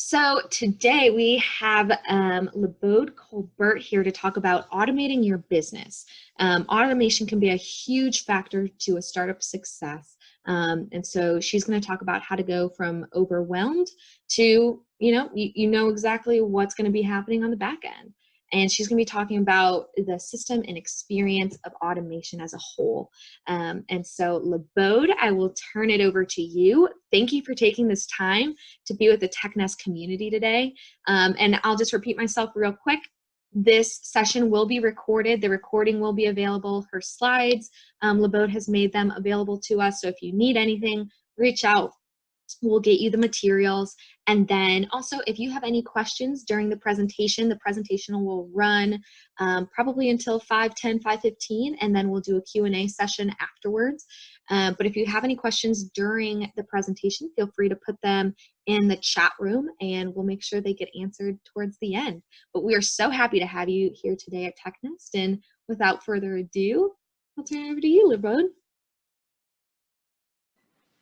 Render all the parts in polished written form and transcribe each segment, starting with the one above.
So today we have Labeaud Colbert here to talk about automating your business. Automation can be a huge factor to a startup success. And so she's going to talk about how to go from overwhelmed to, you know exactly what's going to be happening on the back end. And she's going to be talking about the system and experience of automation as a whole. And so, Labeaud, I will turn it over to you. Thank you for taking this time to be with the TechNest community today. And I'll just repeat myself real quick. This session will be recorded. The recording will be available. Her slides, Labeaud has made them available to us. So if you need anything, reach out. We'll get you the materials. And then also, if you have any questions during the presentation will run probably until 5:10, 5:15, and then we'll do a Q&A session afterwards. But if you have any questions during the presentation, feel free to put them in the chat room, and we'll make sure they get answered towards the end. But we are so happy to have you here today at TechNest. And without further ado, I'll turn it over to you, Labeaud.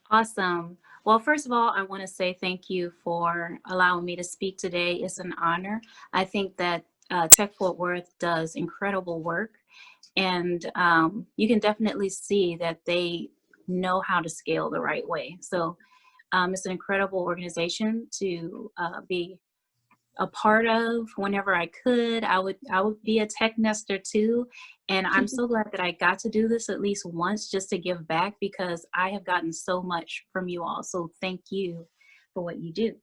Awesome. Well, first of all, I want to say thank you for allowing me to speak today. It's an honor. I think that Tech Fort Worth does incredible work, and you can definitely see that they know how to scale the right way. So it's an incredible organization to be a part of. Whenever I could, I would be a tech nester too. And I'm so glad that I got to do this at least once just to give back, because I have gotten so much from you all. So thank you for what you do.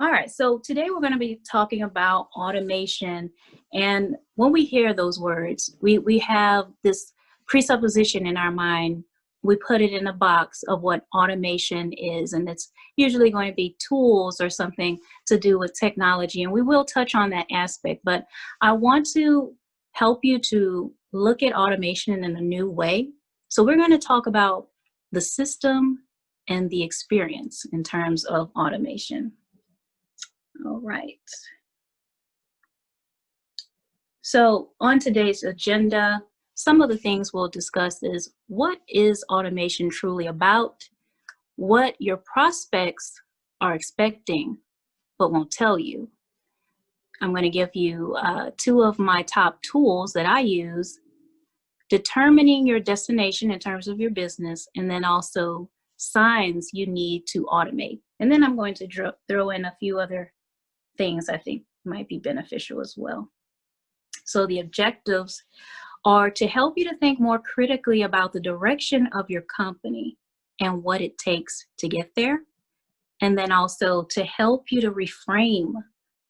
All right, so today we're going to be talking about automation. And when we hear those words, we have this presupposition in our mind. We put it in a box of what automation is, and it's usually going to be tools or something to do with technology, and we will touch on that aspect. But I want to help you to look at automation in a new way. So we're going to talk about the system and the experience in terms of automation. All right. So on today's agenda, some of the things we'll discuss is what is automation truly about, what your prospects are expecting but won't tell you. I'm going to give you two of my top tools that I use, determining your destination in terms of your business, and then also signs you need to automate. And then I'm going to throw in a few other things I think might be beneficial as well. So the objectives are to help you to think more critically about the direction of your company and what it takes to get there. And then also to help you to reframe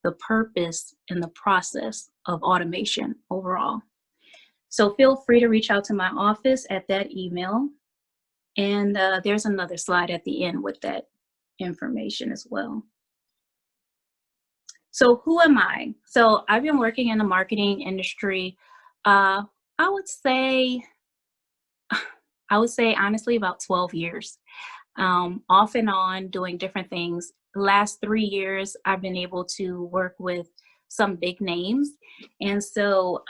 the purpose and the process of automation overall. So feel free to reach out to my office at that email. And there's another slide at the end with that information as well. So who am I? So I've been working in the marketing industry, I would say honestly about 12 years, off and on doing different things. The last 3 years, I've been able to work with some big names. And so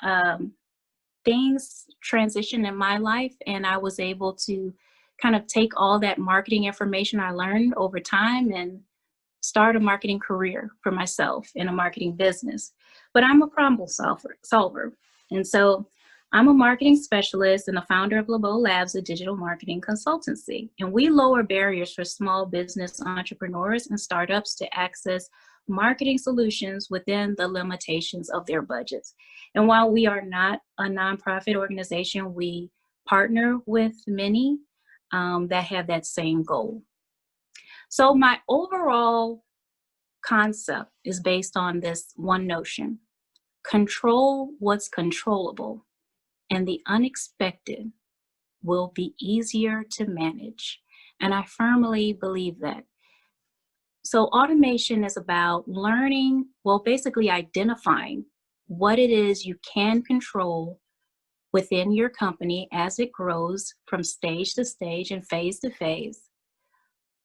things transitioned in my life, and I was able to kind of take all that marketing information I learned over time and start a marketing career for myself in a marketing business. But I'm a problem solver. And so I'm a marketing specialist and the founder of Labeaud Labs, a digital marketing consultancy. And we lower barriers for small business entrepreneurs and startups to access marketing solutions within the limitations of their budgets. And while we are not a nonprofit organization, we partner with many that have that same goal. So my overall concept is based on this one notion: control what's controllable, and the unexpected will be easier to manage. And I firmly believe that. So automation is about learning, well, basically identifying what it is you can control within your company as it grows from stage to stage and phase to phase,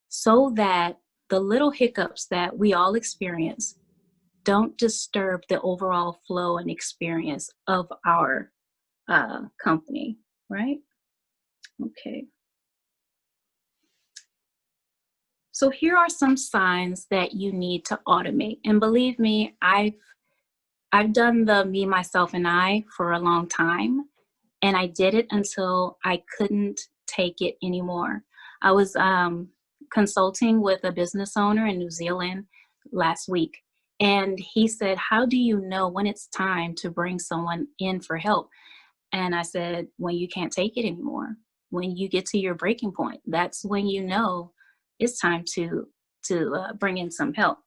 so that the little hiccups that we all experience don't disturb the overall flow and experience of our company, right? Okay. So here are some signs that you need to automate. And believe me, I've done the me, myself, and I for a long time. And I did it until I couldn't take it anymore. I was consulting with a business owner in New Zealand last week. And he said, how do you know when it's time to bring someone in for help? And I said, when you can't take it anymore, when you get to your breaking point, that's when you know it's time to bring in some help.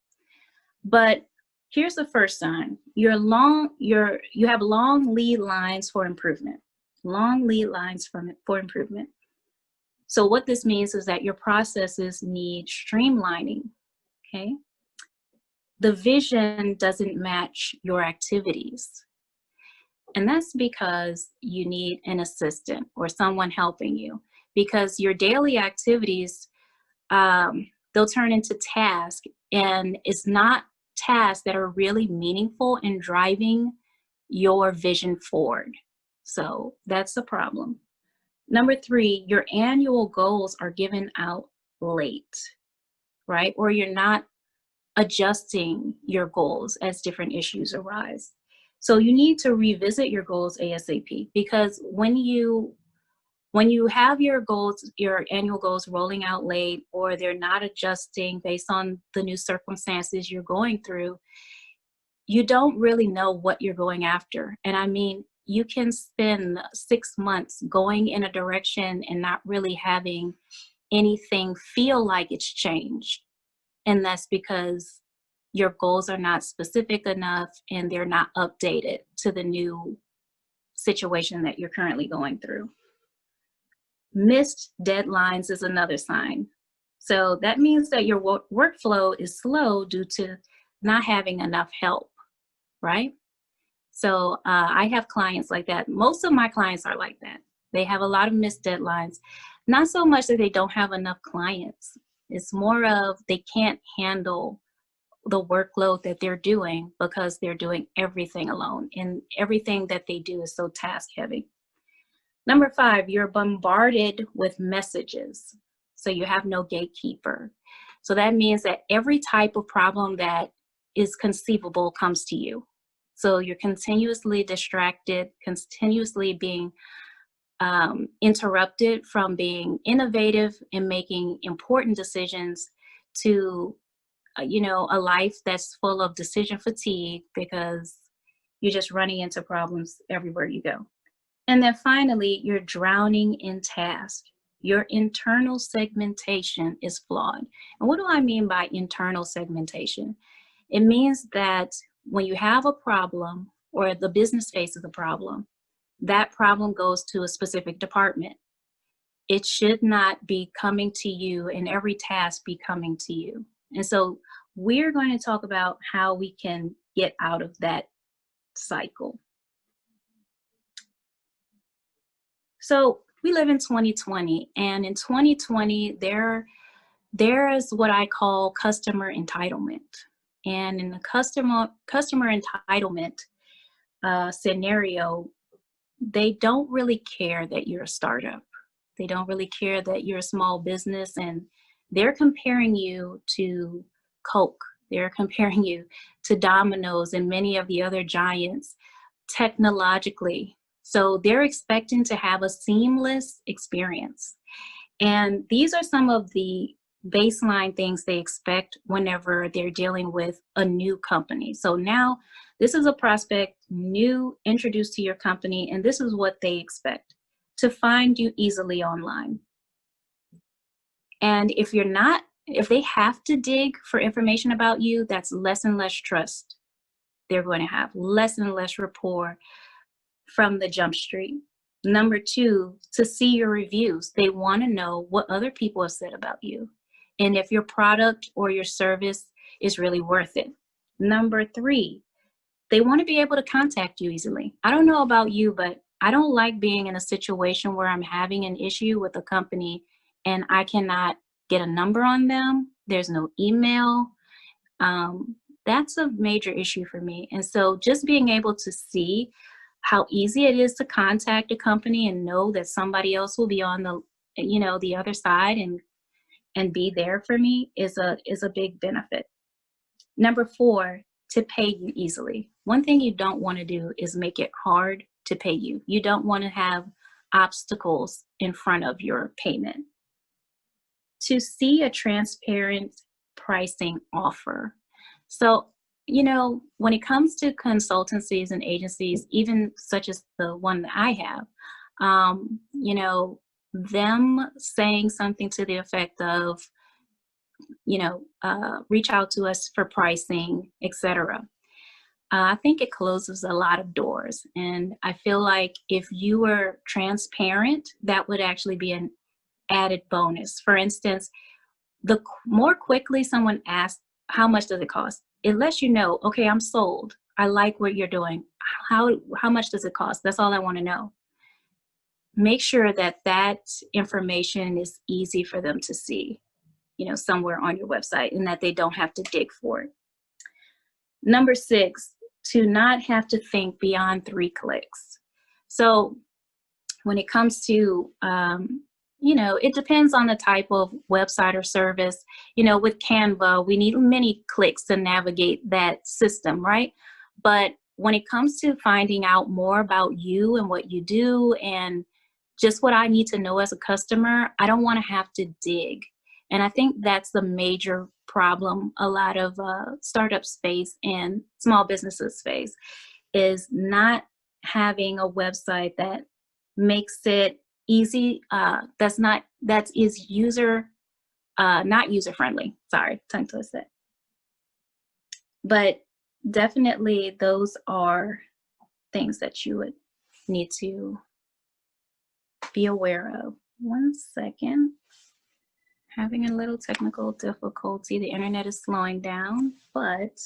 But here's the first sign: you have long lead lines for improvement. Long lead lines for improvement. So what this means is that your processes need streamlining. Okay, the vision doesn't match your activities. And that's because you need an assistant or someone helping you, because your daily activities, they'll turn into tasks, and it's not tasks that are really meaningful in driving your vision forward. So that's the problem. Number 3, your annual goals are given out late, right? Or you're not adjusting your goals as different issues arise. So you need to revisit your goals ASAP, because when you have your goals, your annual goals rolling out late, or they're not adjusting based on the new circumstances you're going through, you don't really know what you're going after. And I mean, you can spend 6 months going in a direction and not really having anything feel like it's changed. And that's because your goals are not specific enough and they're not updated to the new situation that you're currently going through. Missed deadlines is another sign. So that means that your workflow is slow due to not having enough help, right? So I have clients like that. Most of my clients are like that. They have a lot of missed deadlines. Not so much that they don't have enough clients. It's more of they can't handle the workload that they're doing because they're doing everything alone, and everything that they do is so task heavy. Number 5, you're bombarded with messages, so you have no gatekeeper. So that means that every type of problem that is conceivable comes to you. So you're continuously distracted, continuously being interrupted from being innovative and making important decisions to a life that's full of decision fatigue because you're just running into problems everywhere you go. And then finally, you're drowning in tasks. Your internal segmentation is flawed. And what do I mean by internal segmentation? It means that when you have a problem or the business faces a problem, that problem goes to a specific department. It should not be coming to you and every task be coming to you. And so we're going to talk about how we can get out of that cycle. So we live in 2020, and in 2020, there is what I call customer entitlement. And in the customer entitlement scenario, they don't really care that you're a startup. They don't really care that you're a small business, and they're comparing you to Coke. They're comparing you to Domino's and many of the other giants technologically. So they're expecting to have a seamless experience. And these are some of the baseline things they expect whenever they're dealing with a new company. So now this is a prospect new introduced to your company, and this is what they expect: to find you easily online. And if they have to dig for information about you, that's less and less trust. They're going to have less and less rapport from the jump street. Number 2, to see your reviews. They want to know what other people have said about you, and if your product or your service is really worth it. Number 3, they want to be able to contact you easily. I don't know about you, but I don't like being in a situation where I'm having an issue with a company and I cannot get a number on them. There's no email. That's a major issue for me. And so just being able to see how easy it is to contact a company and know that somebody else will be on the other side and and be there for me is a big benefit. Number 4, to pay you easily. One thing you don't want to do is make it hard to pay you. You don't want to have obstacles in front of your payment. To see a transparent pricing offer. So, when it comes to consultancies and agencies, even such as the one that I have, them saying something to the effect of, reach out to us for pricing, etc. I think it closes a lot of doors. And I feel like if you were transparent, that would actually be an added bonus. For instance, the more quickly someone asks, how much does it cost? It lets you know, okay, I'm sold. I like what you're doing. How much does it cost? That's all I want to know. Make sure that information is easy for them to see, somewhere on your website, and that they don't have to dig for it. Number 6, to not have to think beyond 3 clicks. So when it comes to, it depends on the type of website or service. With Canva, we need many clicks to navigate that system, right? But when it comes to finding out more about you and what you do and just what I need to know as a customer, I don't want to have to dig. And I think that's the major problem a lot of startups face and small businesses face, is not having a website that makes it easy. Not user friendly. Sorry, tongue twisted. But definitely those are things that you would need to be aware of. One second. Having a little technical difficulty. The internet is slowing down, but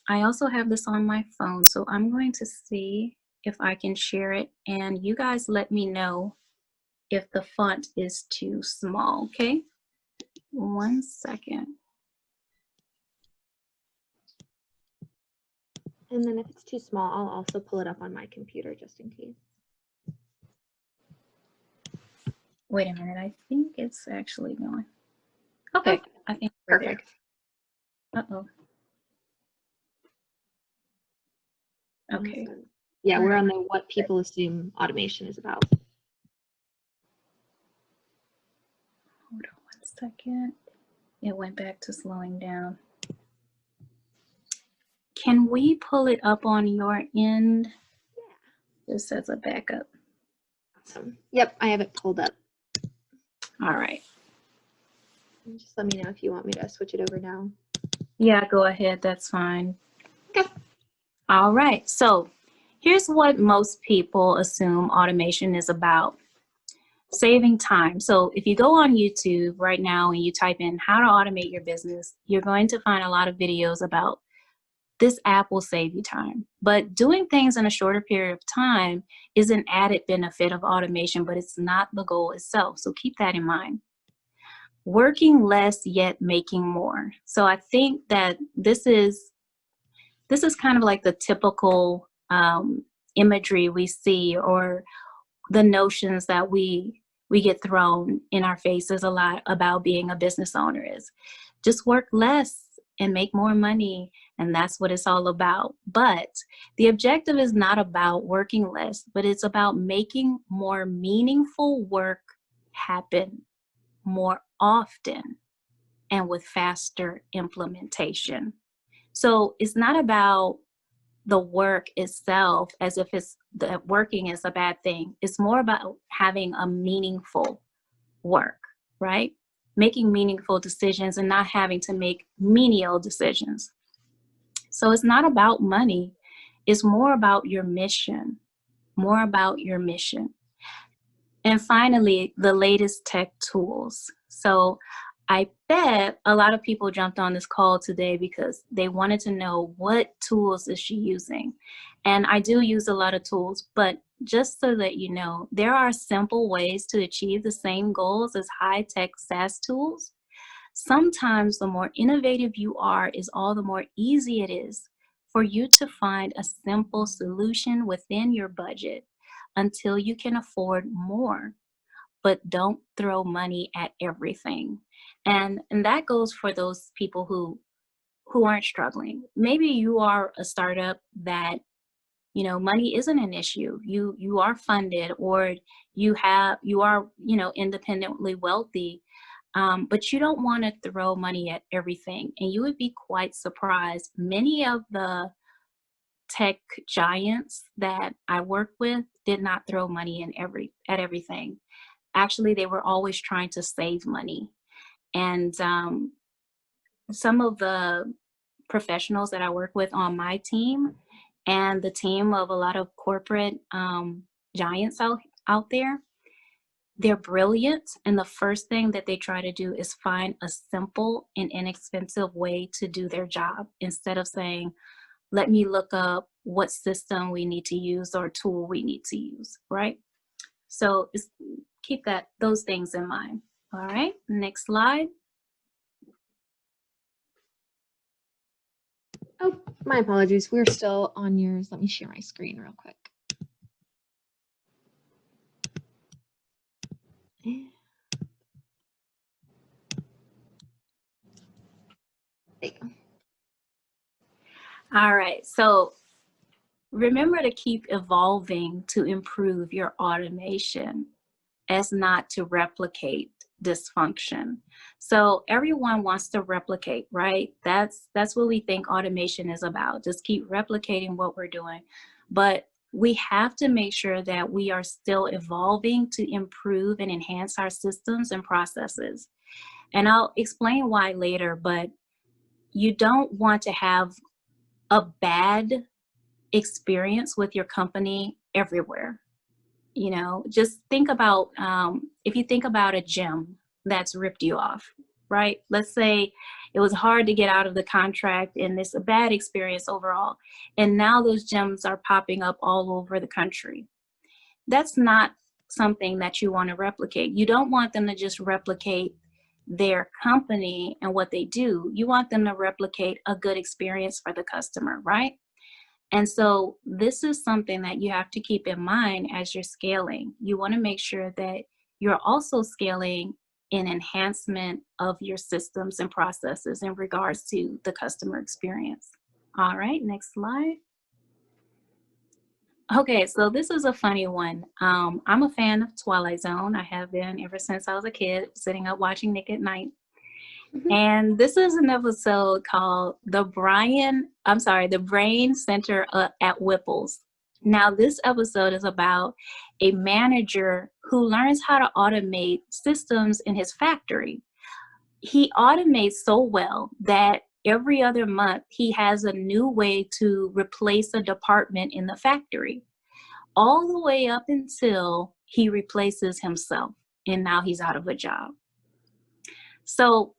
I also have this on my phone, so I'm going to see if I can share it, and you guys let me know if the font is too small, okay? One second. And then if it's too small, I'll also pull it up on my computer just in case. Wait a minute, I think it's actually going. Okay, I think we're perfect. There. Uh-oh. Okay. Awesome. Yeah, we're on the what people assume automation is about. Hold on one second. It went back to slowing down. Can we pull it up on your end? Yeah. Just as a backup. Awesome. Yep, I have it pulled up. All right. Just let me know if you want me to switch it over now. Yeah, go ahead. That's fine. Okay. All right. So here's what most people assume automation is about. Saving time. So if you go on YouTube right now and you type in how to automate your business, you're going to find a lot of videos about this app will save you time. But doing things in a shorter period of time is an added benefit of automation, but it's not the goal itself. So keep that in mind. Working less yet making more. So I think that this is kind of like the typical imagery we see, or the notions that we get thrown in our faces a lot about being a business owner is just work less and make more money, and that's what it's all about. But the objective is not about working less, but it's about making more meaningful work happen more often and with faster implementation. So it's not about the work itself as if that working is a bad thing. It's more about having a meaningful work, right? Making meaningful decisions and not having to make menial decisions. So it's not about money. It's more about your mission, more about your mission. And finally, the latest tech tools. So I bet a lot of people jumped on this call today because they wanted to know, what tools is she using? And I do use a lot of tools, but just so that you know, there are simple ways to achieve the same goals as high-tech SaaS tools. Sometimes the more innovative you are is all the more easy it is for you to find a simple solution within your budget until you can afford more. but don't throw money at everything. And that goes for those people who aren't struggling. Maybe you are a startup that, you know, money isn't an issue. You are funded, or you are, you know, independently wealthy, but you don't want to throw money at everything. And you would be quite surprised. Many of the tech giants that I work with did not throw money at everything. Actually, they were always trying to save money. And some of the professionals that I work with on my team and the team of a lot of corporate giants out there, they're brilliant. And the first thing that they try to do is find a simple and inexpensive way to do their job, instead of saying, let me look up what system we need to use or tool we need to use, right? So keep those things in mind. All right, next slide. Oh, my apologies. We're still on yours. Let me share my screen real quick. There you go. All right, so remember to keep evolving to improve your automation, as not to replicate dysfunction. So everyone wants to replicate, right? That's what we think automation is about. Just keep replicating what we're doing. But we have to make sure that we are still evolving to improve and enhance our systems and processes. And I'll explain why later, but you don't want to have a bad experience with your company everywhere. You know, just think about, if you think about a gym that's ripped you off, right? Let's say it was hard to get out of the contract and it's a bad experience overall. And now those gyms are popping up all over the country. That's not something that you want to replicate. You don't want them to just replicate their company and what they do. You want them to replicate a good experience for the customer, right? And so this is something that you have to keep in mind as you're scaling. You want to make sure that you're also scaling in enhancement of your systems and processes in regards to the customer experience. All right, next slide. Okay, so this is a funny one. I'm a fan of Twilight Zone. I have been ever since I was a kid, sitting up watching Nick at Night. And this is an episode called the Brain Center at Whipple's. Now, this episode is about a manager who learns how to automate systems in his factory. He automates so well that every other month he has a new way to replace a department in the factory, all the way up until he replaces himself, and now he's out of a job. So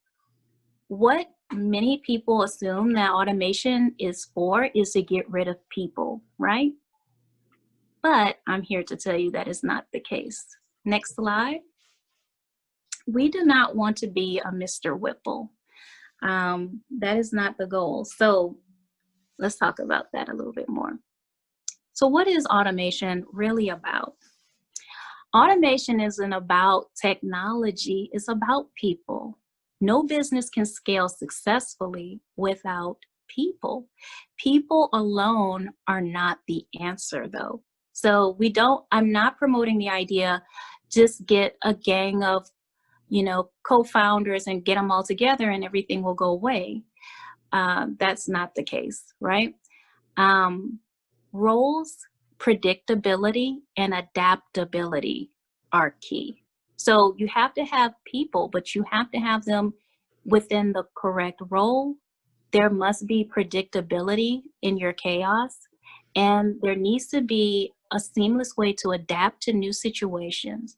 what many people assume that automation is for is to get rid of people, right? But I'm here to tell you that is not the case. Next slide. We do not want to be a Mr. Whipple. That is not the goal. So let's talk about that a little bit more. So what is automation really about? Automation isn't about technology, it's about people. No business can scale successfully without people. People alone are not the answer, though. So I'm not promoting the idea, just get a gang of, co-founders and get them all together and everything will go away. That's not the case, right? Roles, predictability, and adaptability are key. So you have to have people, but you have to have them within the correct role. There must be predictability in your chaos, and there needs to be a seamless way to adapt to new situations.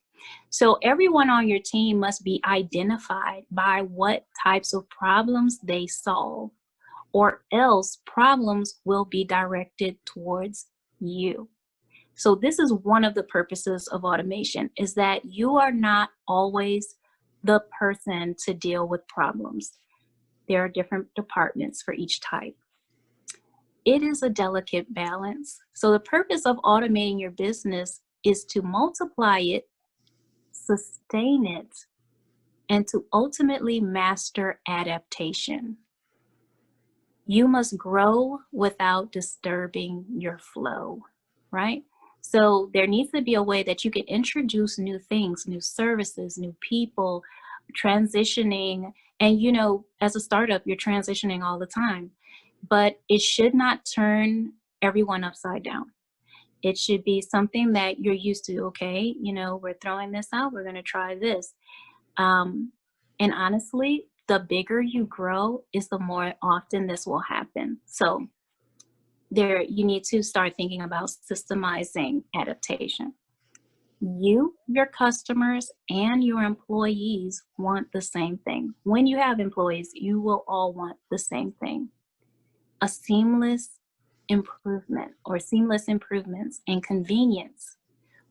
So everyone on your team must be identified by what types of problems they solve, or else problems will be directed towards you. So this is one of the purposes of automation, is that you are not always the person to deal with problems. There are different departments for each type. It is a delicate balance. So the purpose of automating your business is to multiply it sustain it, and to ultimately master adaptation. You must grow without disturbing your flow, right? So there needs to be a way that you can introduce new things, new services, new people, transitioning. And you know, as a startup, you're transitioning all the time, but it should not turn everyone upside down. It should be something that you're used to. Okay, you know, we're throwing this out, we're going to try this. Um, and honestly, the bigger you grow is the more often this will happen. So there, you need to start thinking about systemizing adaptation. You, your customers, and your employees want the same thing. When you have employees, you will all want the same thing: a seamless improvement or seamless improvements and convenience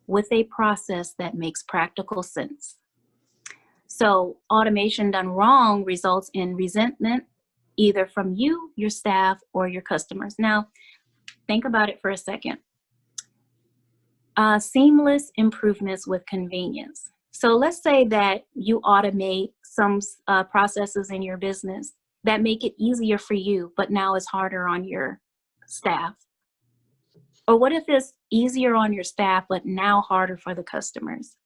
with a process that makes practical sense. So automation done wrong results in resentment, either from you, your staff, or your customers. Now, think about it for a second. Seamless improvements with convenience. So let's say that you automate some processes in your business that make it easier for you, but now it's harder on your staff. Or what if it's easier on your staff, but now harder for the customers?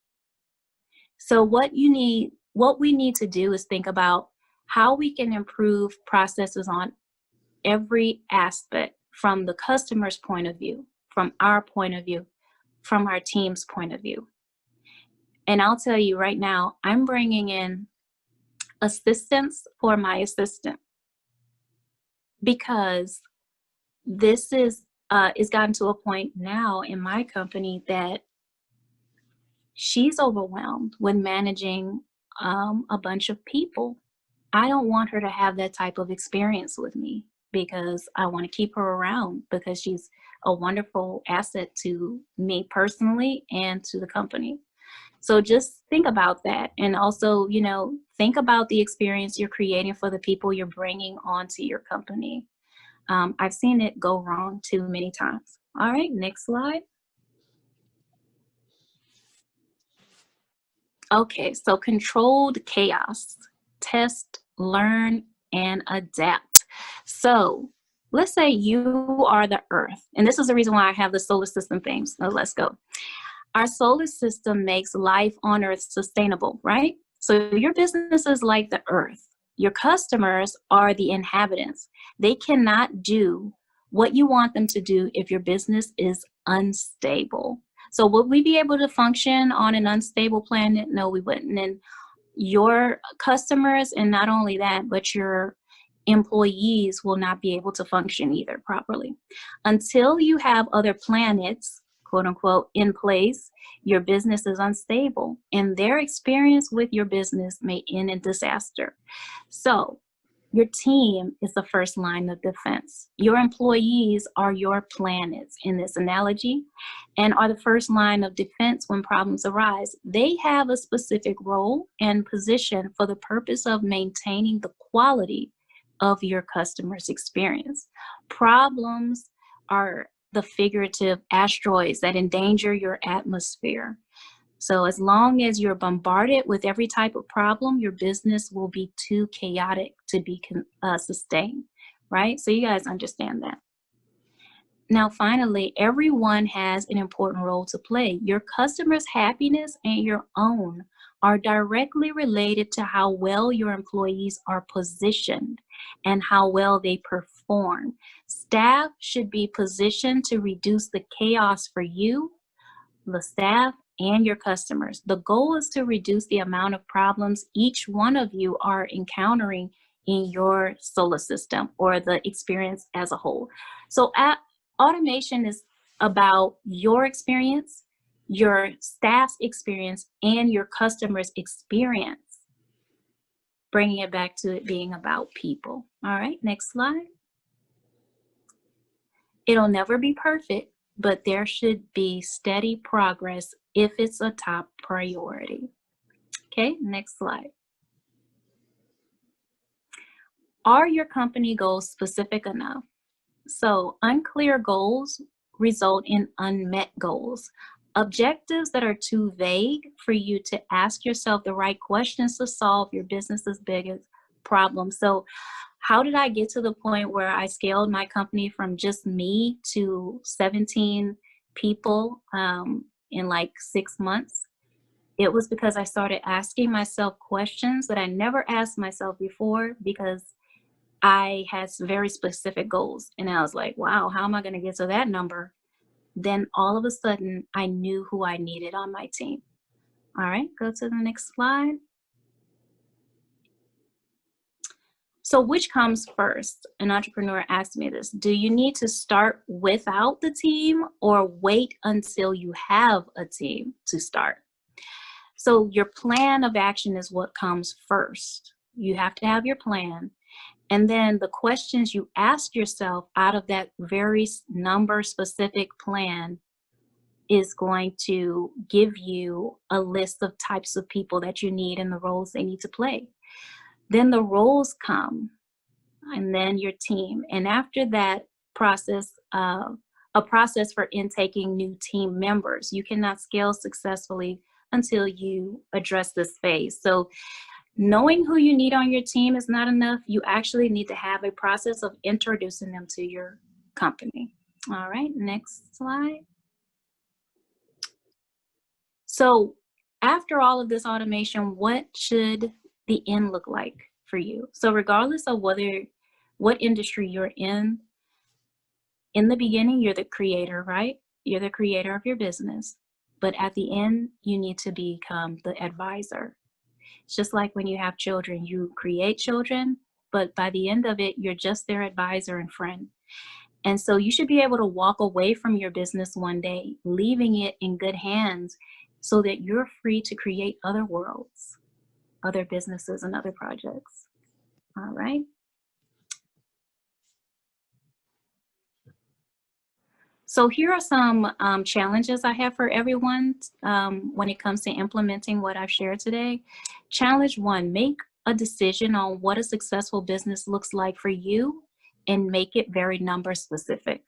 So what we need to do is think about how we can improve processes on every aspect, from the customer's point of view, from our point of view, from our team's point of view. And I'll tell you right now, I'm bringing in assistance for my assistant, because this is it's gotten to a point now in my company that she's overwhelmed with managing a bunch of people. I don't want her to have that type of experience with me, because I want to keep her around, because she's a wonderful asset to me personally and to the company. So just think about that. And also, you know, think about the experience you're creating for the people you're bringing onto your company. I've seen it go wrong too many times. All right, next slide. Okay, so controlled chaos. Test, learn, and adapt. So let's say you are the Earth, and this is the reason why I have the solar system theme. So let's go. Our solar system makes life on Earth sustainable, right? So your business is like the Earth. Your customers are the inhabitants. They cannot do what you want them to do if your business is unstable. So would we be able to function on an unstable planet? No, we wouldn't. And your customers, and not only that, but your employees will not be able to function either properly. Until you have other planets, quote unquote, in place, your business is unstable, and their experience with your business may end in disaster. So your team is the first line of defense. Your employees are your planets in this analogy, and are the first line of defense when problems arise. They have a specific role and position for the purpose of maintaining the quality of your customer's experience. Problems are the figurative asteroids that endanger your atmosphere. So as long as you're bombarded with every type of problem, your business will be too chaotic to be sustained, right? So you guys understand that. Now, finally, everyone has an important role to play. Your customers' happiness and your own are directly related to how well your employees are positioned and how well they perform. Staff should be positioned to reduce the chaos for you, the staff, and your customers. The goal is to reduce the amount of problems each one of you are encountering in your solar system or the experience as a whole. So automation is about your experience, your staff's experience, and your customer's experience, bringing it back to it being about people. All right, next slide. It'll never be perfect, but there should be steady progress if it's a top priority. Okay, next slide. Are your company goals specific enough? So unclear goals result in unmet goals. Objectives that are too vague for you to ask yourself the right questions to solve your business's biggest problem. So how did I get to the point where I scaled my company from just me to 17 people in like 6 months? It was because I started asking myself questions that I never asked myself before, because I had very specific goals. And I was like, wow, how am I going to get to that number? Then all of a sudden, I knew who I needed on my team. All right, go to the next slide. So which comes first? An entrepreneur asked me this. Do you need to start without the team or wait until you have a team to start? So your plan of action is what comes first. You have to have your plan. And then the questions you ask yourself out of that very number specific plan is going to give you a list of types of people that you need and the roles they need to play. Then the roles come, and then your team. And after that process, a process for intaking new team members. You cannot scale successfully until you address this phase. So knowing who you need on your team is not enough. You actually need to have a process of introducing them to your company. All right, next slide. So after all of this automation, what should the end look like for you? So regardless of what industry you're in the beginning, you're the creator, right? You're the creator of your business. But at the end, you need to become the advisor. It's just like when you have children, you create children, but by the end of it, you're just their advisor and friend. And so you should be able to walk away from your business one day, leaving it in good hands so that you're free to create other worlds, other businesses, and other projects. All right. So here are some challenges I have for everyone when it comes to implementing what I've shared today. Challenge 1, make a decision on what a successful business looks like for you and make it very number specific.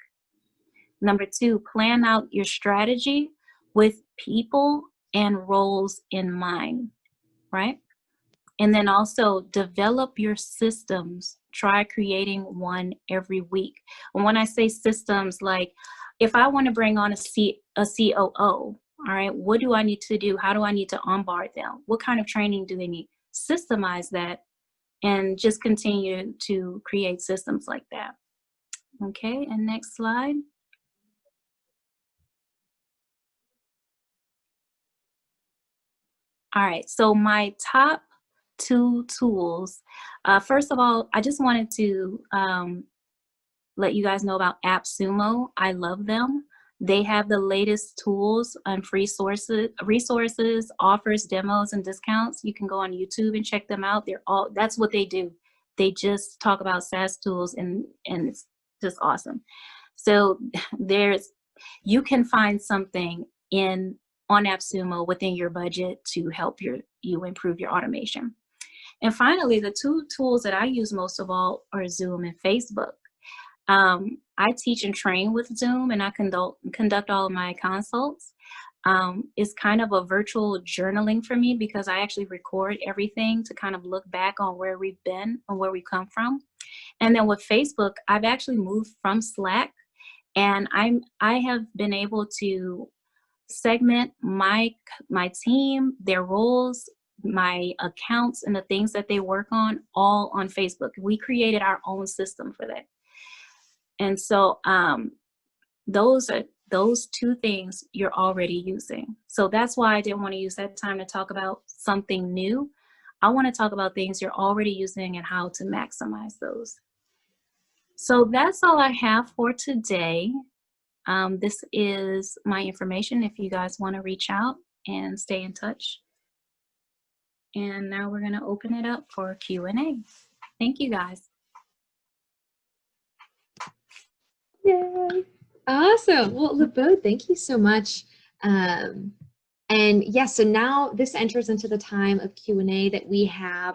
Number 2, plan out your strategy with people and roles in mind, right? And then also develop your systems. Try creating one every week. And when I say systems, like if I want to bring on a COO, all right, what do I need to do? How do I need to onboard them? What kind of training do they need? Systemize that and just continue to create systems like that. Okay, and next slide. All right, so my top 2 tools. First of all, I just wanted to let you guys know about AppSumo. I love them. They have the latest tools and free resources, offers, demos, and discounts. You can go on YouTube and check them out. That's what they do. They just talk about SaaS tools and it's just awesome. So you can find something on AppSumo within your budget to help you improve your automation. And finally, the 2 tools that I use most of all are Zoom and Facebook. I teach and train with Zoom, and I conduct all of my consults. It's kind of a virtual journaling for me because I actually record everything to kind of look back on where we've been and where we come from. And then with Facebook, I've actually moved from Slack, and I have been able to segment my team, their roles, my accounts, and the things that they work on all on Facebook. We created our own system for that. And so those 2 things you're already using. So that's why I didn't want to use that time to talk about something new. I want to talk about things you're already using and how to maximize those. So that's all I have for today. This is my information if you guys want to reach out and stay in touch. And now we're going to open it up for Q&A. Thank you, guys. Yay. Awesome. Well, Labeaud, thank you so much. And yes, so now this enters into the time of Q&A that we have.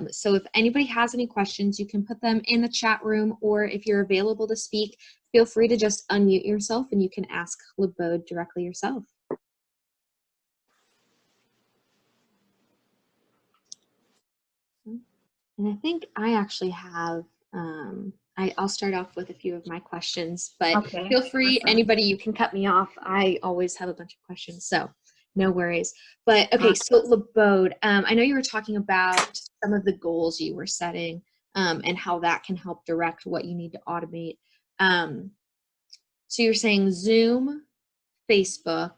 So if anybody has any questions, you can put them in the chat room, or if you're available to speak, feel free to just unmute yourself and you can ask Labeaud directly yourself. And I think I actually have, I'll start off with a few of my questions, but Okay. feel free, Awesome. anybody, you can cut me off. I always have a bunch of questions, so no worries. But okay, so Labeaud, I know you were talking about some of the goals you were setting and how that can help direct what you need to automate. So you're saying Zoom, Facebook,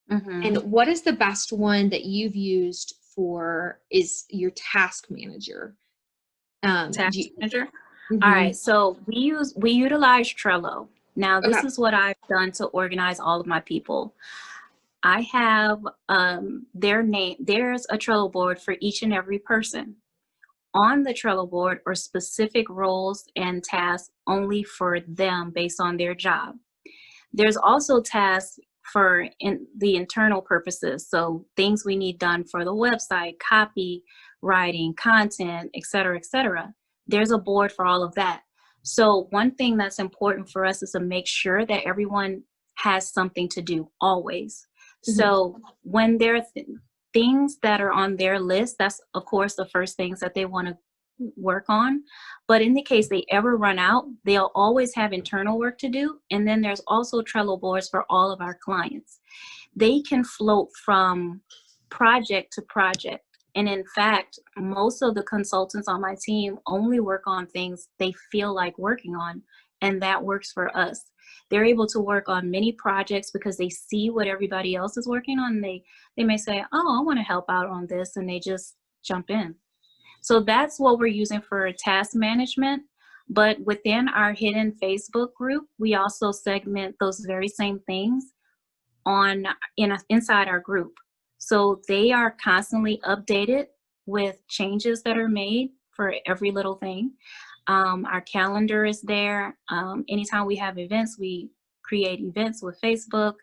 and what is the best one that you've used for is your task manager? Task manager. All Mm-hmm. right, so we utilize Trello. Now, this Okay. is what I've done to organize all of my people. I have their name. There's a Trello board for each and every person. On the Trello board are specific roles and tasks only for them based on their job. There's also tasks for the internal purposes, so things we need done for the website, copy, writing, content, etc., etc. There's a board for all of that. So one thing that's important for us is to make sure that everyone has something to do always. So when there are things that are on their list, that's of course the first things that they want to work on. But in the case they ever run out, they'll always have internal work to do. And then there's also Trello boards for all of our clients. They can float from project to project. And in fact, most of the consultants on my team only work on things they feel like working on, and that works for us. They're able to work on many projects because they see what everybody else is working on. They may say, oh, I want to help out on this, and they just jump in. So that's what we're using for task management. But within our hidden Facebook group, we also segment those very same things inside our group. So they are constantly updated with changes that are made for every little thing. Our calendar is there. Anytime we have events, we create events with Facebook.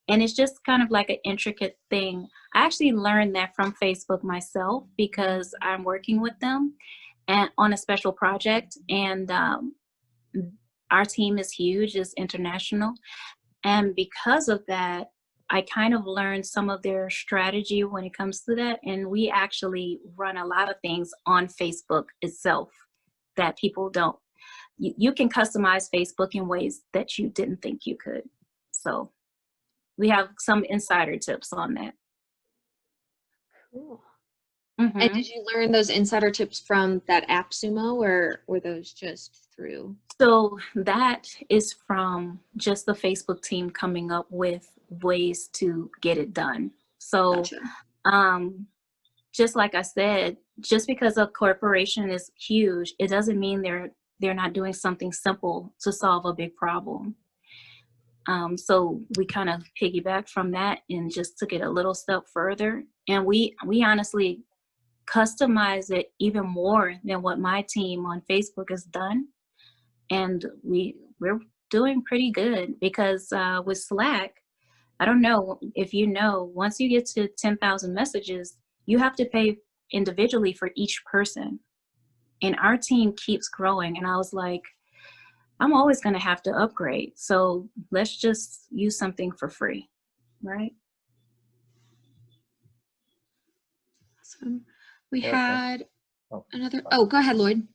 And it's just kind of like an intricate thing. I actually learned that from Facebook myself because I'm working with them and on a special project. And our team is huge, it's international. And because of that, I kind of learned some of their strategy when it comes to that. And we actually run a lot of things on Facebook itself that people don't. You can customize Facebook in ways that you didn't think you could. So we have some insider tips on that. Cool. And did you learn those insider tips from that app Sumo, or were those just through? So that is from just the Facebook team coming up with ways to get it done. So Gotcha. Just like I said, just because a corporation is huge, it doesn't mean they're not doing something simple to solve a big problem. So we kind of piggybacked from that and just took it a little step further. And we honestly customize it even more than what my team on Facebook has done. And we're doing pretty good because with Slack, I don't know if you know, once you get to 10,000 messages, you have to pay individually for each person. And our team keeps growing. And I was like, I'm always going to have to upgrade. So let's just use something for free, right? Awesome. We had another. Oh, go ahead, Lloyd.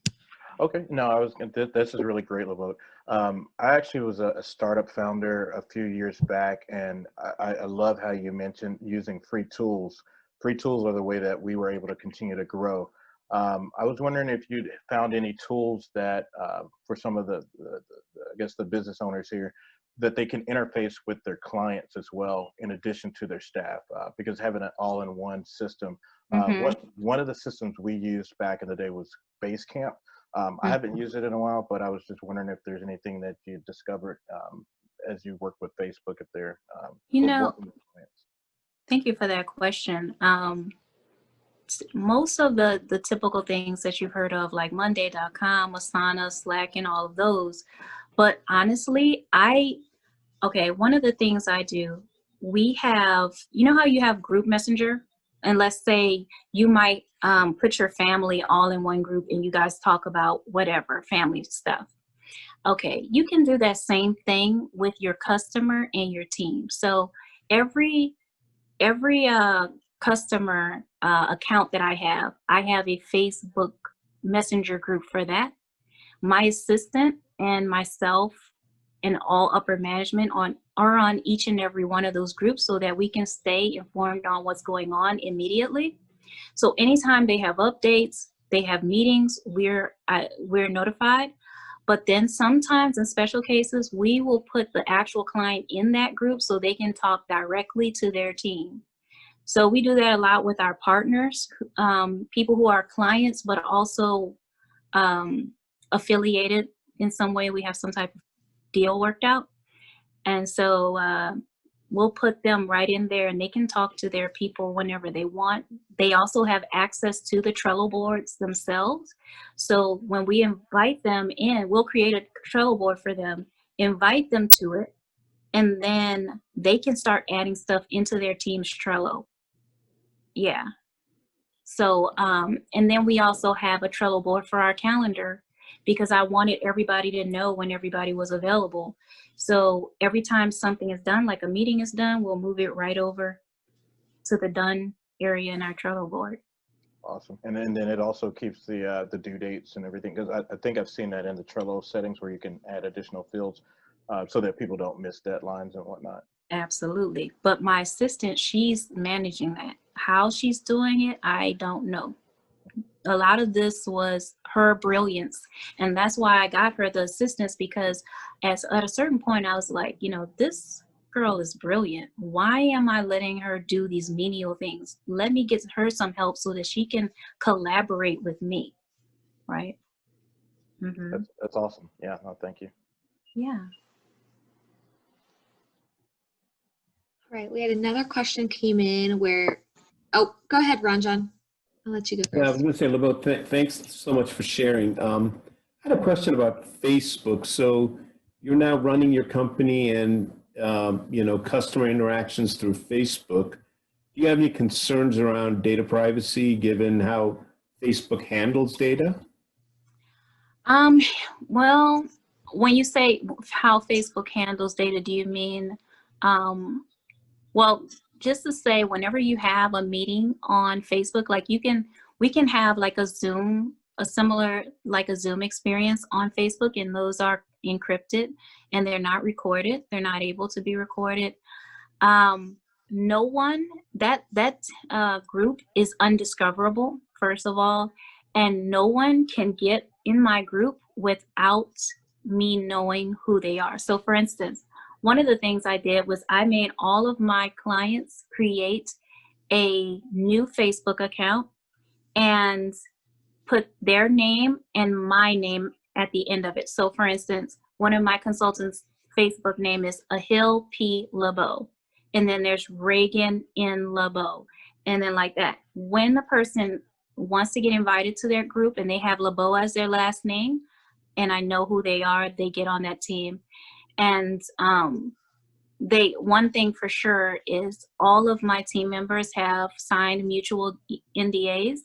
Okay, no, this is really great, Labeaud. I actually was a startup founder a few years back, and I love how you mentioned using free tools. Free tools are the way that we were able to continue to grow. I was wondering if you'd found any tools that for some of I guess the business owners here, that they can interface with their clients as well, in addition to their staff, because having an all-in-one system. One of the systems we used back in the day was Basecamp. I haven't used it in a while, but I was just wondering if there's anything that you discovered as you work with Facebook, if they're working with clients. Thank you for that question. Most of the typical things that you've heard of, like Monday.com, Asana, Slack, and all of those. But honestly, one of the things I do, we have, you know how you have group messenger? And let's say you might put your family all in one group and you guys talk about whatever family stuff. Okay, you can do that same thing with your customer and your team. So every customer account that I have a Facebook Messenger group for that. My assistant and myself and all upper management are on each and every one of those groups so that we can stay informed on what's going on immediately. So anytime they have updates, they have meetings, we're notified. But then sometimes in special cases, we will put the actual client in that group so they can talk directly to their team. So we do that a lot with our partners, people who are clients, but also affiliated in some way. We have some type of deal worked out. And so we'll put them right in there and they can talk to their people whenever they want. They also have access to the Trello boards themselves. So when we invite them in, we'll create a Trello board for them, invite them to it, and then they can start adding stuff into their team's Trello. Yeah. So, and then we also have a Trello board for our calendar because I wanted everybody to know when everybody was available. So every time something is done, like a meeting is done, we'll move it right over to the done area in our Trello board. Awesome. And then it also keeps the due dates and everything, because I think I've seen that in the Trello settings where you can add additional fields so that people don't miss deadlines and whatnot. Absolutely. But my assistant, she's managing that. How she's doing it, I don't know. A lot of this was her brilliance. And that's why I got her the assistance, because at a certain point, I was like, you know, this girl is brilliant. Why am I letting her do these menial things? Let me get her some help so that she can collaborate with me. Right? Mm-hmm. That's awesome. Yeah, no, thank you. Yeah. Right, we had another question came in where, oh, go ahead, Ranjan. I'll let you go first. Yeah, I was going to say, Labeaud, thanks so much for sharing. I had a question about Facebook. So you're now running your company and, customer interactions through Facebook. Do you have any concerns around data privacy given how Facebook handles data? Well, when you say how Facebook handles data, do you mean, well, just to say, whenever you have a meeting on Facebook, like we can have like a similar Zoom experience on Facebook, and those are encrypted and they're not recorded. They're not able to be recorded. No one, that group is undiscoverable, first of all, and no one can get in my group without me knowing who they are. So for instance, one of the things I did was I made all of my clients create a new Facebook account and put their name and my name at the end of it. So for instance, one of my consultants' Facebook name is Ahil P. Labeaud. And then there's Reagan N. Labeaud. And then like that. When the person wants to get invited to their group and they have Labeaud as their last name, and I know who they are, they get on that team. And one thing for sure is all of my team members have signed mutual NDAs,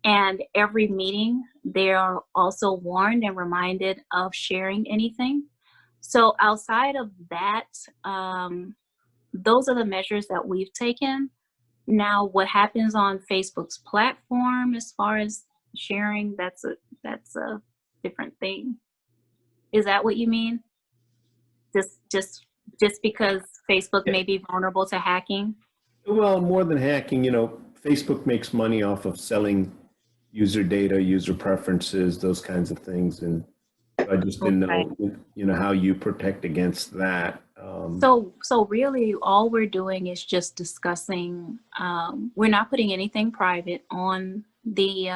and every meeting they are also warned and reminded of sharing anything. So outside of that, those are the measures that we've taken. Now, what happens on Facebook's platform as far as sharing, that's a different thing. Is that what you mean? Just because Facebook may be vulnerable to hacking? Well, more than hacking, Facebook makes money off of selling user data, user preferences, those kinds of things. And I just didn't know, how you protect against that. So really all we're doing is just discussing, we're not putting anything private on the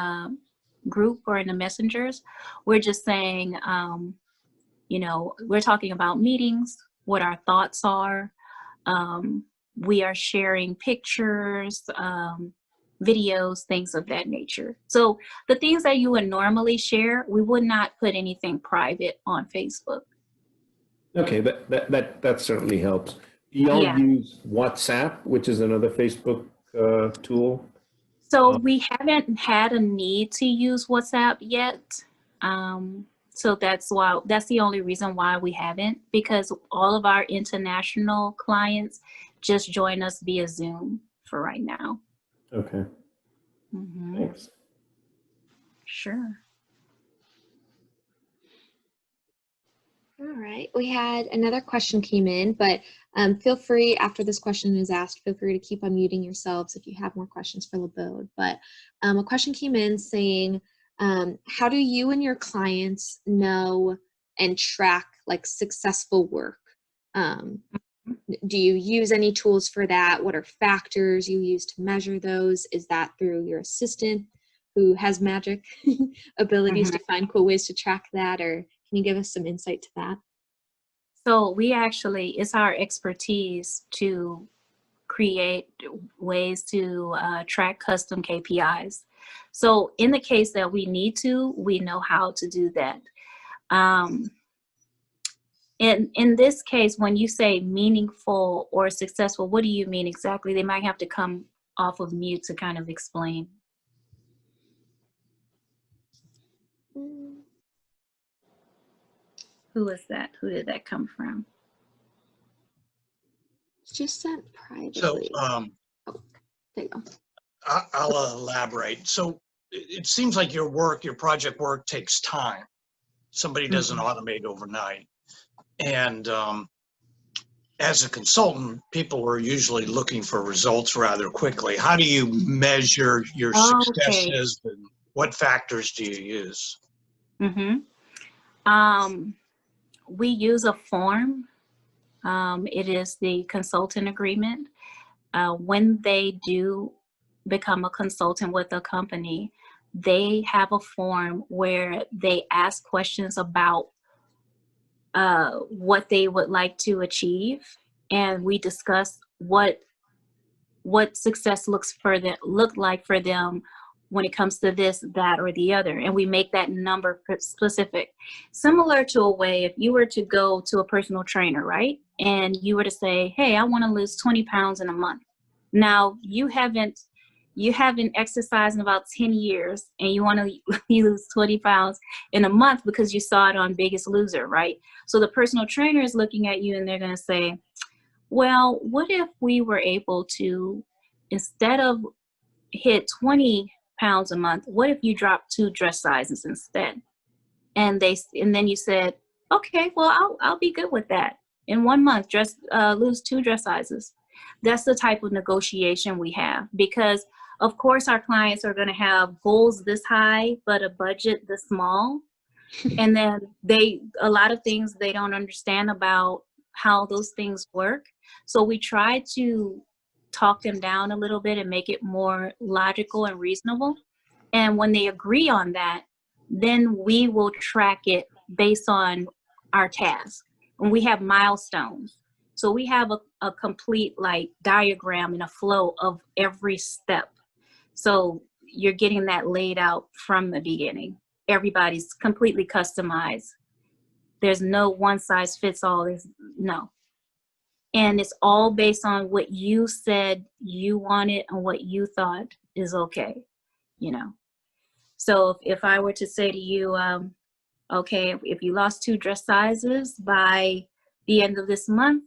group or in the messengers. We're just saying, we're talking about meetings, what our thoughts are. We are sharing pictures, videos, things of that nature. So the things that you would normally share, we would not put anything private on Facebook. Okay, that certainly helps. Do y'all use WhatsApp, which is another Facebook tool? So we haven't had a need to use WhatsApp yet. So that's the only reason why we haven't, because all of our international clients just join us via Zoom for right now. Okay. Thanks. Sure. All right, we had another question came in, but feel free, after this question is asked, feel free to keep unmuting yourselves if you have more questions for Labeaud. But a question came in saying, how do you and your clients know and track like successful work? Do you use any tools for that? What are factors you use to measure those? Is that through your assistant who has magic abilities to find cool ways to track that? Or can you give us some insight to that? So it's our expertise to create ways to track custom KPIs. So in the case that we need to, we know how to do that. In this case, when you say meaningful or successful, what do you mean exactly? They might have to come off of mute to kind of explain. Who is that? Who did that come from? It's just sent privately. So oh, there you go. I'll elaborate. So it seems like your project work takes time. Somebody doesn't automate overnight. And as a consultant, people are usually looking for results rather quickly. How do you measure your successes, and what factors do you use? We use a form. It is the consultant agreement. When they do become a consultant with a company, they have a form where they ask questions about what they would like to achieve, and we discuss what success look like for them when it comes to this, that, or the other, and we make that number specific. Similar to a way, if you were to go to a personal trainer, right, and you were to say, hey, I want to lose 20 pounds in a month. Now you haven't exercised in about 10 years and you want to lose 20 pounds in a month because you saw it on Biggest Loser, right? So the personal trainer is looking at you and they're going to say, well, what if we were able to, instead of hit 20 pounds a month, what if you drop 2 dress sizes instead? And then you said, okay, well, I'll be good with that. In 1 month, lose 2 dress sizes. That's the type of negotiation we have, because of course our clients are going to have goals this high, but a budget this small. And then a lot of things they don't understand about how those things work. So we try to talk them down a little bit and make it more logical and reasonable. And when they agree on that, then we will track it based on our task. And we have milestones. So we have a complete like diagram and a flow of every step. So you're getting that laid out from the beginning. Everybody's completely customized. There's no one size fits all. No. And it's all based on what you said you wanted and what you thought is okay, you know. So if I were to say to you, okay, if you lost 2 dress sizes by the end of this month,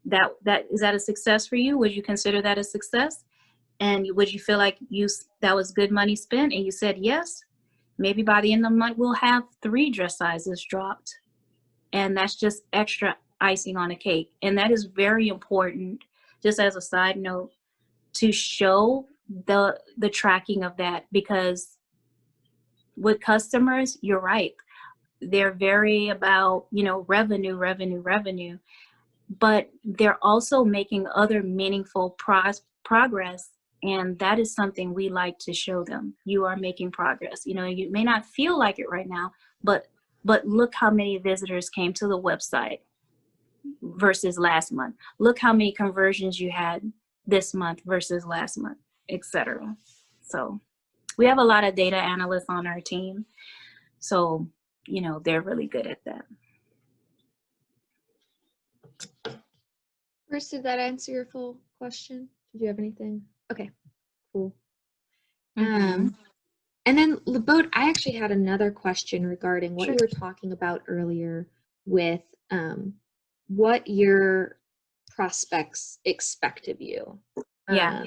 is that a success for you? Would you consider that a success? And would you feel like that was good money spent? And you said yes. Maybe by the end of the month, we'll have 3 dress sizes dropped. And that's just extra icing on a cake. And that is very important, just as a side note, to show the tracking of that, because with customers, you're right. They're very about, revenue, but they're also making other meaningful progress. And that is something we like to show them. You are making progress. You may not feel like it right now, but look how many visitors came to the website versus last month. Look how many conversions you had this month versus last month, etc. So we have a lot of data analysts on our team. So, they're really good at that. Bruce, did that answer your full question? Did you have anything? Okay, cool. And then Labeaud, I actually had another question regarding what Sure. you were talking about earlier with what your prospects expect of you. Yeah.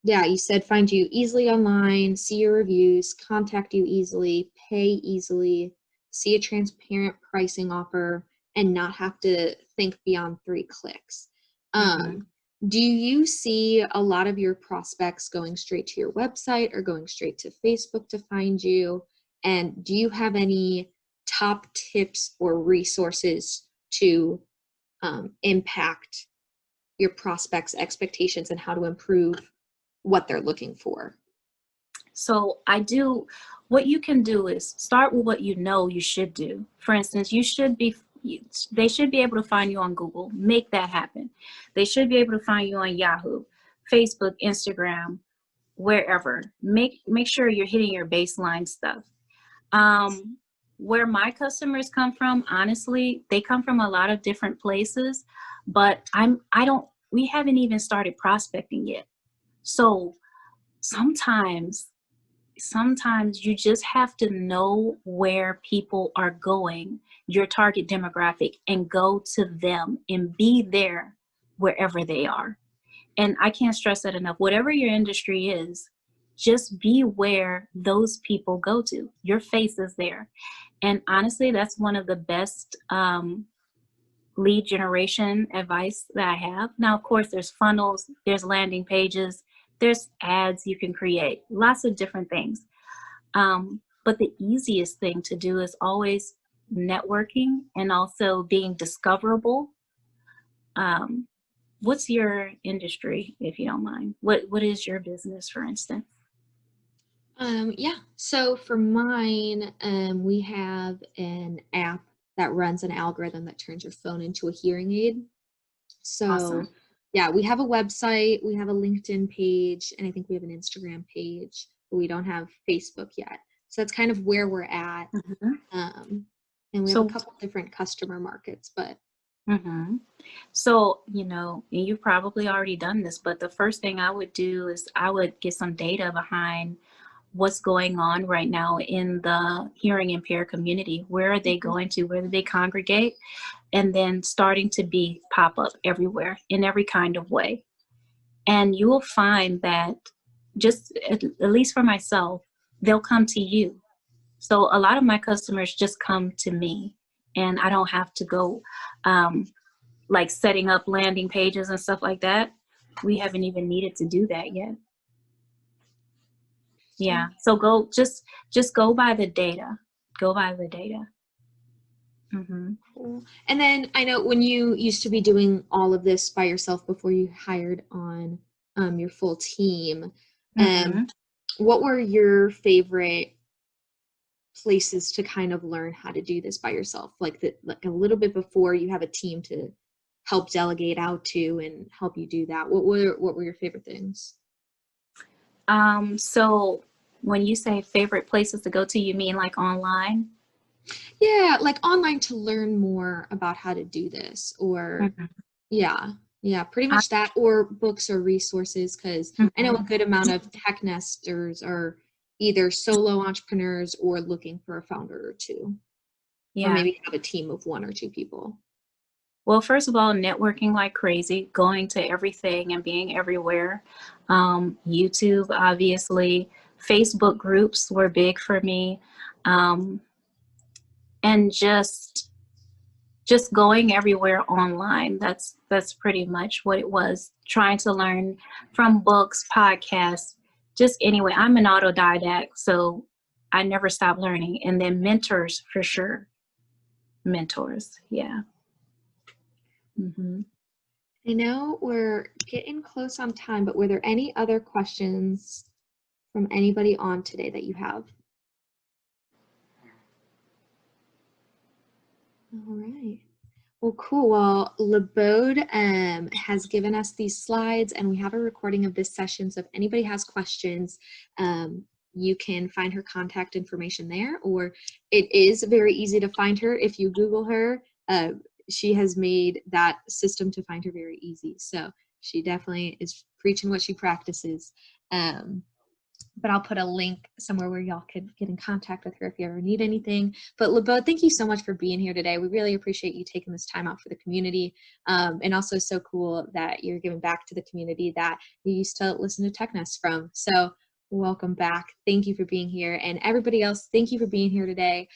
Yeah, you said find you easily online, see your reviews, contact you easily, pay easily, see a transparent pricing offer, and not have to think beyond 3 clicks. Mhm. Do you see a lot of your prospects going straight to your website or going straight to Facebook to find you? And do you have any top tips or resources to impact your prospects' expectations and how to improve what they're looking for? So what you can do is start with what you know you should do. For instance, they should be able to find you on Google. Make that happen. They should be able to find you on Yahoo, Facebook, Instagram, wherever. Make sure you're hitting your baseline stuff. Where my customers come from, honestly, they come from a lot of different places, but we haven't even started prospecting yet. So sometimes you just have to know where people are going, your target demographic, and go to them and be there wherever they are. And I can't stress that enough. Whatever your industry is, just be where those people go to. Your face is there. And honestly, that's one of the best lead generation advice that I have. Now, of course, there's funnels, there's landing pages, there's ads you can create, lots of different things. But the easiest thing to do is always networking and also being discoverable. What's your industry, if you don't mind? What is your business, for instance? Yeah, so for mine, we have an app that runs an algorithm that turns your phone into a hearing aid. So Awesome. yeah, we have a website, we have a LinkedIn page, and I think we have an Instagram page, but we don't have Facebook yet. So that's kind of where we're at. Mhm. And we have So, a couple different customer markets, but so, and you've probably already done this, but the first thing I would do is I would get some data behind what's going on right now in the hearing impaired community. Where are they going to? Where do they congregate? And then starting to pop up everywhere in every kind of way. And you will find that just at least for myself, they'll come to you. So a lot of my customers just come to me, and I don't have to go like setting up landing pages and stuff like that. We haven't even needed to do that yet. Yeah. So just go by the data. Go by the data. cool. And then I know when you used to be doing all of this by yourself before you hired on your full team, what were your favorite places to kind of learn how to do this by yourself? Like a little bit before you have a team to help delegate out to and help you do that. What were your favorite things? So when you say favorite places to go to, you mean like online? Yeah, like online to learn more about how to do this, or yeah, pretty I- much that, or books or resources, because I know a good amount of tech nesters are either solo entrepreneurs or looking for a founder or two, or Yeah. maybe have a team of 1 or 2 people. Well, first of all, networking like crazy, going to everything and being everywhere. YouTube, obviously. Facebook groups were big for me. And just going everywhere online. That's pretty much what it was. Trying to learn from books, podcasts, just anyway. I'm an autodidact, so I never stop learning. And then mentors for sure. Mentors, yeah. I know we're getting close on time, but were there any other questions from anybody on today that you have? All right. Well, cool. Well, Labeaud has given us these slides, and we have a recording of this session. So if anybody has questions, you can find her contact information there, or it is very easy to find her if you Google her. She has made that system to find her very easy. So she definitely is preaching what she practices. but I'll put a link somewhere where y'all could get in contact with her if you ever need anything. But Labeaud, thank you so much for being here today. We really appreciate you taking this time out for the community. And also so cool that you're giving back to the community that you used to listen to TechNest from. So welcome back. Thank you for being here. And everybody else, thank you for being here today.